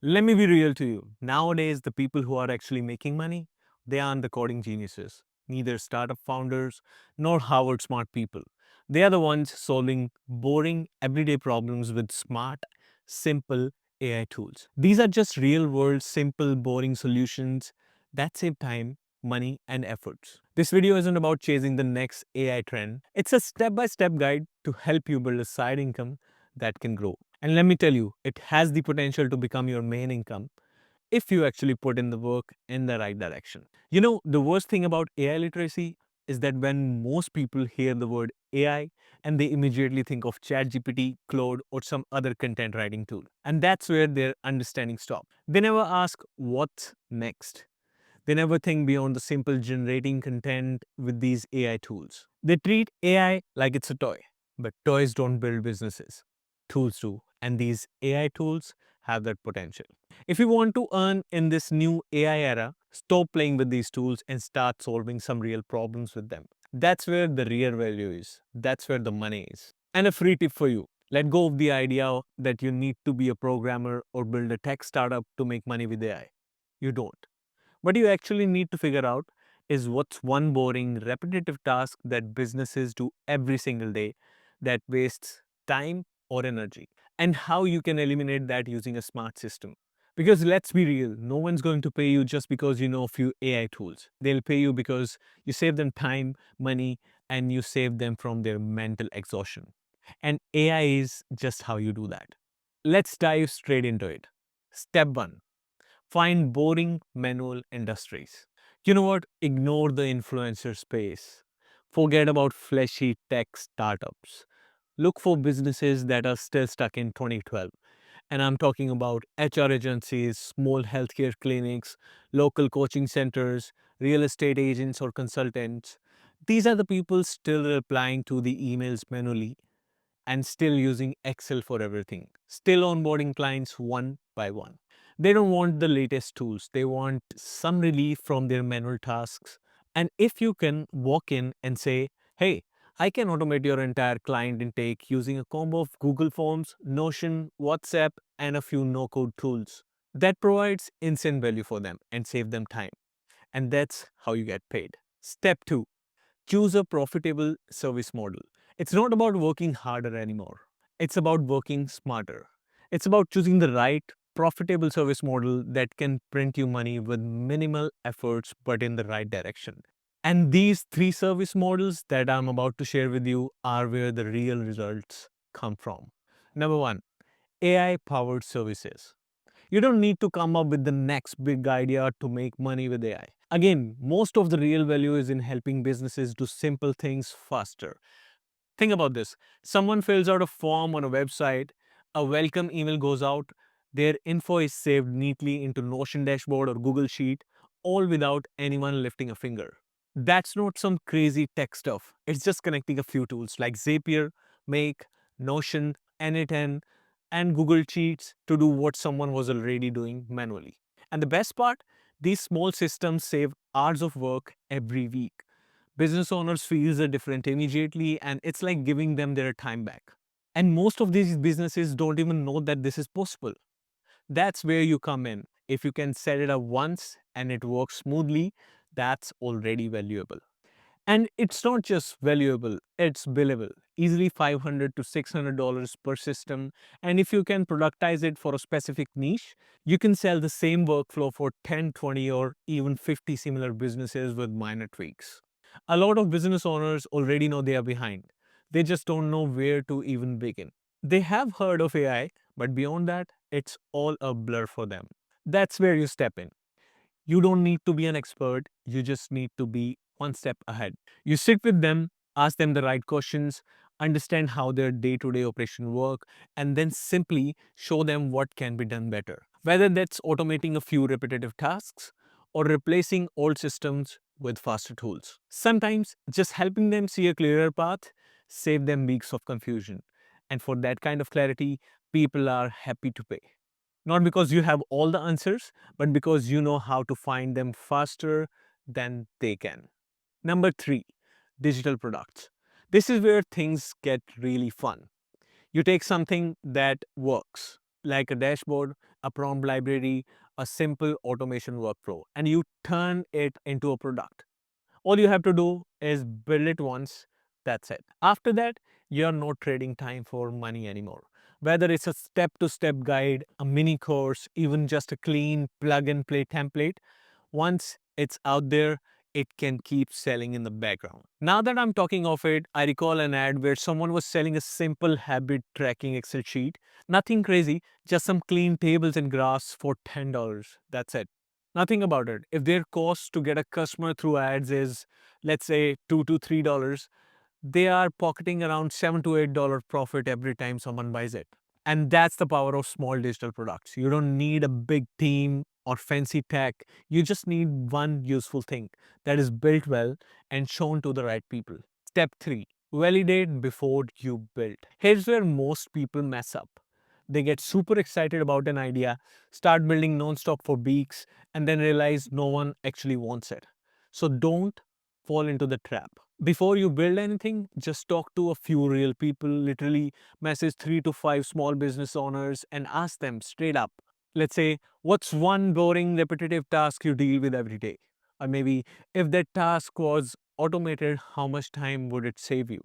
Let me be real to you. Nowadays, the people who are actually making money, they aren't the coding geniuses, neither startup founders nor Harvard smart people. They are the ones solving boring, everyday problems with smart, simple AI tools. These are just real world, simple, boring solutions that save time, money, and efforts. This video isn't about chasing the next AI trend, it's a step by step guide to help you build a side income that can grow. And let me tell you, it has the potential to become your main income if you actually put in the work in the right direction. You know, the worst thing about AI literacy is that when most people hear the word AI and they immediately think of ChatGPT, Claude, or some other content writing tool. And that's where their understanding stops. They never ask what's next. They never think beyond the simple generating content with these AI tools. They treat AI like it's a toy, but toys don't build businesses. Tools do, and these AI tools have that potential. If you want to earn in this new AI era, stop playing with these tools and start solving some real problems with them. That's where the real value is. That's where the money is. And a free tip for you. Let go of the idea that you need to be a programmer or build a tech startup to make money with AI. You don't. What you actually need to figure out is what's one boring, repetitive task that businesses do every single day that wastes time or energy, and how you can eliminate that using a smart system. Because let's be real, no one's going to pay you just because you know a few AI tools. They'll pay you because you save them time, money, and you save them from their mental exhaustion. And AI is just how you do that. Let's dive straight into it. Step 1. Find boring manual industries. You know what? Ignore the influencer space. Forget about fleshy tech startups. Look for businesses that are still stuck in 2012. And I'm talking about HR agencies, small healthcare clinics, local coaching centers, real estate agents or consultants. These are the people still replying to the emails manually and still using Excel for everything, still onboarding clients one by one. They don't want the latest tools, they want some relief from their manual tasks. And if you can walk in and say, hey, I can automate your entire client intake using a combo of Google Forms, Notion, WhatsApp, and a few no code tools, that provides instant value for them and save them time. And that's how you get paid. Step 2. Choose a profitable service model. It's not about working harder anymore. It's about working smarter. It's about choosing the right, profitable service model that can print you money with minimal efforts but in the right direction. And these three service models that I'm about to share with you are where the real results come from. Number 1, AI powered services. You don't need to come up with the next big idea to make money with AI. Again, most of the real value is in helping businesses do simple things faster. Think about this. Someone fills out a form on a website, a welcome email goes out, their info is saved neatly into Notion dashboard or Google Sheet, all without anyone lifting a finger. That's not some crazy tech stuff. It's just connecting a few tools like Zapier, Make, Notion, N8N, and Google Sheets to do what someone was already doing manually. And the best part, these small systems save hours of work every week. Business owners feel the difference immediately, and it's like giving them their time back. And most of these businesses don't even know that this is possible. That's where you come in. If you can set it up once and it works smoothly, that's already valuable. And it's not just valuable, it's billable. Easily $500 to $600 per system. And if you can productize it for a specific niche, you can sell the same workflow for 10, 20, or even 50 similar businesses with minor tweaks. A lot of business owners already know they are behind. They just don't know where to even begin. They have heard of AI, but beyond that, it's all a blur for them. That's where you step in. You don't need to be an expert, you just need to be one step ahead. You sit with them, ask them the right questions, understand how their day to day operation work, and then simply show them what can be done better. Whether that's automating a few repetitive tasks or replacing old systems with faster tools. Sometimes just helping them see a clearer path save them weeks of confusion. And for that kind of clarity, people are happy to pay. Not because you have all the answers, but because you know how to find them faster than they can. Number 3, digital products. This is where things get really fun. You take something that works, like a dashboard, a prompt library, a simple automation workflow, and you turn it into a product. All you have to do is build it once. That's it. After that, you're not trading time for money anymore. Whether it's a step to step guide, a mini course, even just a clean plug and play template, once it's out there, it can keep selling in the background. Now that I'm talking of it, I recall an ad where someone was selling a simple habit tracking Excel sheet. Nothing crazy, just some clean tables and graphs for $10. That's it. Now think about it. If their cost to get a customer through ads is, let's say, $2 to $3, they are pocketing around $7 to $8 profit every time someone buys it. And that's the power of small digital products. You don't need a big team or fancy tech. You just need one useful thing that is built well and shown to the right people. Step 3, validate before you build. Here's where most people mess up. They get super excited about an idea, start building non-stop for weeks, and then realize no one actually wants it. So don't fall into the trap. Before you build anything, just talk to a few real people, literally message 3 to 5 small business owners and ask them straight up. Let's say, what's one boring, repetitive task you deal with every day? Or maybe, if that task was automated, how much time would it save you?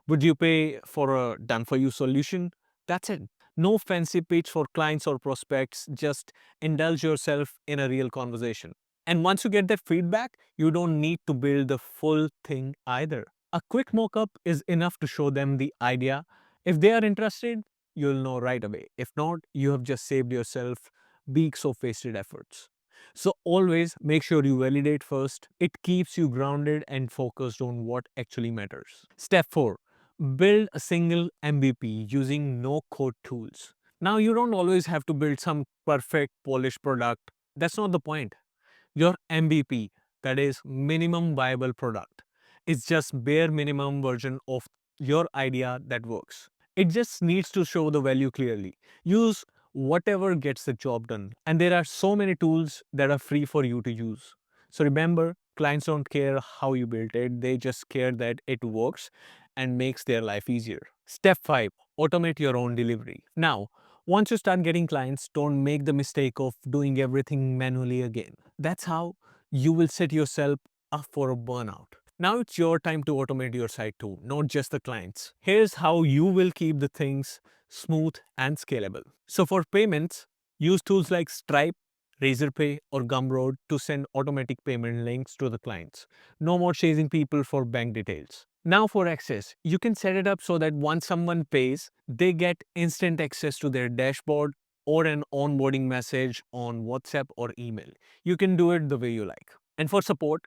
Would you pay for a done for you solution? That's it. No fancy pitch for clients or prospects, just indulge yourself in a real conversation. And once you get that feedback, you don't need to build the full thing either. A quick mock-up is enough to show them the idea. If they are interested, you'll know right away. If not, you have just saved yourself weeks of wasted efforts. So always make sure you validate first. It keeps you grounded and focused on what actually matters. Step 4, build a single MVP using no code tools. Now, you don't always have to build some perfect polished product. That's not the point. Your MVP, that is minimum viable product, is just bare minimum version of your idea that works. It just needs to show the value clearly. Use whatever gets the job done. And there are so many tools that are free for you to use. So remember, clients don't care how you built it, they just care that it works and makes their life easier. Step 5, automate your own delivery. Now, once you start getting clients, don't make the mistake of doing everything manually again. That's how you will set yourself up for a burnout. Now it's your time to automate your site too, not just the clients. Here's how you will keep the things smooth and scalable. So for payments, use tools like Stripe, Razorpay, or Gumroad to send automatic payment links to the clients. No more chasing people for bank details. Now for access, you can set it up so that once someone pays, they get instant access to their dashboard or an onboarding message on WhatsApp or email. You can do it the way you like. And for support,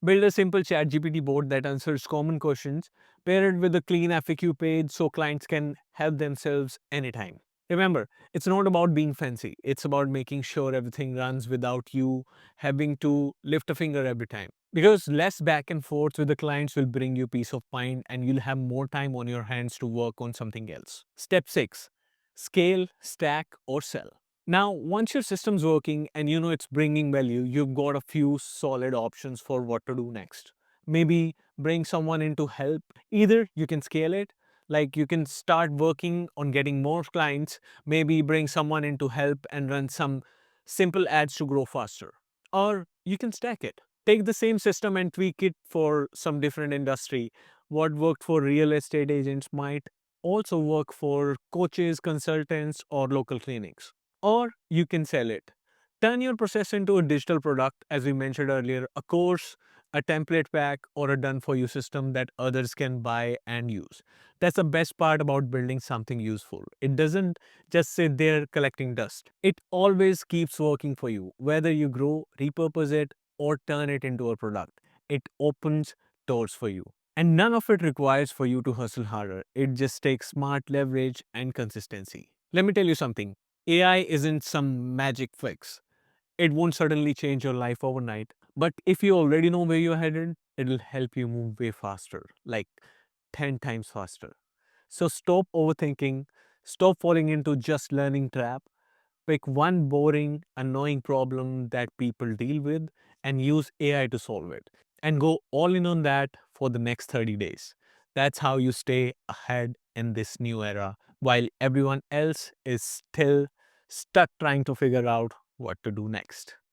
build a simple chat GPT bot that answers common questions, pair it with a clean FAQ page so clients can help themselves anytime. Remember, it's not about being fancy. It's about making sure everything runs without you having to lift a finger every time. Because less back and forth with the clients will bring you peace of mind and you'll have more time on your hands to work on something else. Step 6, scale, stack, or sell. Now, once your system's working and you know it's bringing value, you've got a few solid options for what to do next. Maybe bring someone in to help. Either you can scale it, like you can start working on getting more clients, maybe bring someone in to help and run some simple ads to grow faster. Or you can stack it. Take the same system and tweak it for some different industry. What worked for real estate agents might also work for coaches, consultants, or local clinics. Or you can sell it. Turn your process into a digital product, as we mentioned earlier, a course, a template pack, or a done for you system that others can buy and use. That's the best part about building something useful. It doesn't just sit there collecting dust. It always keeps working for you, whether you grow, repurpose it, or turn it into a product. It opens doors for you. And none of it requires for you to hustle harder. It just takes smart leverage and consistency. Let me tell you something. AI isn't some magic fix. It won't certainly change your life overnight. But if you already know where you're headed, it'll help you move way faster, like 10 times faster. So stop overthinking, stop falling into just learning trap. Pick one boring, annoying problem that people deal with and use AI to solve it. And go all in on that for the next 30 days. That's how you stay ahead in this new era while everyone else is still stuck trying to figure out what to do next.